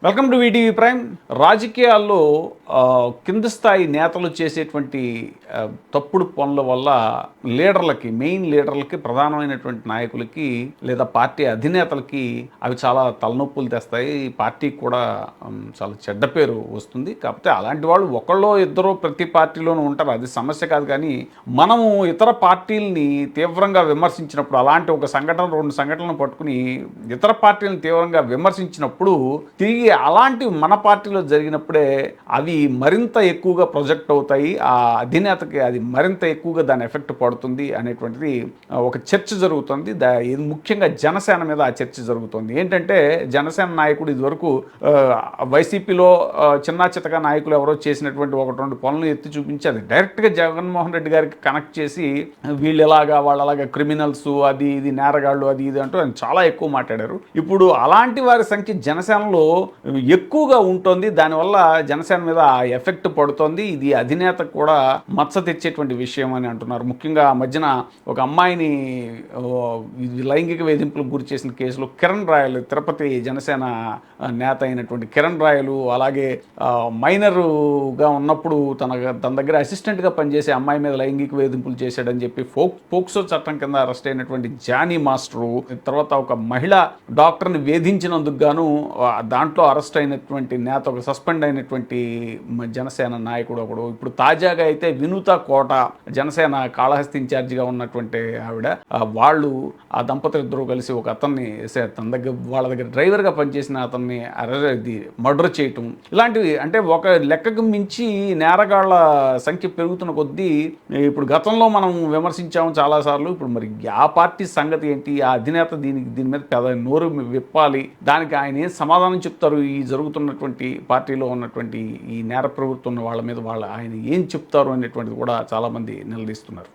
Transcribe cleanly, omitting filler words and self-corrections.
Welcome to VTV prime. రాజకీయాల్లో కింది స్థాయి నేతలు చేసేటువంటి తప్పుడు పనుల వల్ల మెయిన్ లీడర్లకి, ప్రధానమైనటువంటి నాయకులకి లేదా పార్టీ అధినేతలకి అవి చాలా తలనొప్పులు తెస్తాయి. పార్టీకి కూడా చాలా చెడ్డ పేరు వస్తుంది. కాకపోతే అలాంటి వాళ్ళు ఒకళ్ళో ఇద్దరో ప్రతి పార్టీలోనూ ఉంటారు, అది సమస్య కాదు. కానీ మనము ఇతర పార్టీలని తీవ్రంగా విమర్శించినప్పుడు, అలాంటి ఒక సంఘటన, రెండు సంఘటనలు పట్టుకుని ఇతర పార్టీలను తీవ్రంగా విమర్శించినప్పుడు తిరిగి అలాంటివి మన పార్టీలో జరిగినప్పుడే అవి మరింత ఎక్కువగా ప్రొజెక్ట్ అవుతాయి. ఆ అధినేతకి అది మరింత ఎక్కువగా దాని ఎఫెక్ట్ పడుతుంది అనేటువంటిది ఒక చర్చ జరుగుతుంది. ముఖ్యంగా జనసేన మీద ఆ చర్చ జరుగుతుంది. ఏంటంటే జనసేన నాయకుడు ఇదివరకు వైసీపీలో చిన్నా చితక నాయకులు ఎవరో చేసినటువంటి ఒకటి రెండు పనులు ఎత్తి చూపించి అది డైరెక్ట్గా జగన్మోహన్ రెడ్డి గారికి కనెక్ట్ చేసి వీళ్ళు ఎలాగా వాళ్ళలాగా క్రిమినల్స్, అది ఇది నేరగాళ్ళు, అది ఇది అంటూ ఆయన చాలా ఎక్కువ మాట్లాడారు. ఇప్పుడు అలాంటి వారి సంఖ్య జనసేనలో ఎక్కువగా ఉంటుంది. దానివల్ల జనసేన మీద ఆ ఎఫెక్ట్ పడుతుంది. ఇది అధినేతకు కూడా మచ్చ తెచ్చేటువంటి విషయం అని అంటున్నారు. ముఖ్యంగా మధ్యన ఒక అమ్మాయిని లైంగిక వేధింపులకు గురి చేసిన కేసులో కిరణ్ రాయలు, తిరుపతి జనసేన నేత అయినటువంటి కిరణ్ రాయలు, అలాగే మైనరుగా ఉన్నప్పుడు తన దగ్గర అసిస్టెంట్గా పనిచేసే అమ్మాయి మీద లైంగిక వేధింపులు చేశాడని చెప్పి పోక్సో చట్టం కింద అరెస్ట్ అయినటువంటి జానీ మాస్టరు, తర్వాత ఒక మహిళా డాక్టర్ని వేధించినందుకు గాను దాంట్లో అరెస్ట్ అయినటువంటి నేత, ఒక సస్పెండ్ అయినటువంటి జనసేన నాయకుడు ఒకడు. ఇప్పుడు తాజాగా అయితే వినూత కోట, జనసేన కాళహస్తి ఇన్ఛార్జిగా ఉన్నటువంటి ఆవిడ, వాళ్ళు ఆ దంపతులు ఇద్దరు కలిసి ఒక అతన్ని వాళ్ళ దగ్గర డ్రైవర్గా పనిచేసిన అతన్ని మర్డర్ చేయటం, ఇలాంటివి. అంటే ఒక లెక్కకు మించి నేరగాళ్ల సంఖ్య పెరుగుతున్న కొద్దీ ఇప్పుడు గతంలో మనం విమర్శించాము చాలాసార్లు. ఇప్పుడు మరి ఆ పార్టీ సంగతి ఏంటి? ఆ అధినేత దీని మీద నోరు విప్పాలి. దానికి ఆయన ఏం సమాధానం చెప్తారు? ఈ జరుగుతున్నటువంటి పార్టీలో ఉన్నటువంటి ఈ నేర ప్రవృత్తి ఉన్న వాళ్ళ మీద ఆయన ఏం చెప్తారు అనేటువంటిది కూడా చాలామంది నిలదీస్తున్నారు.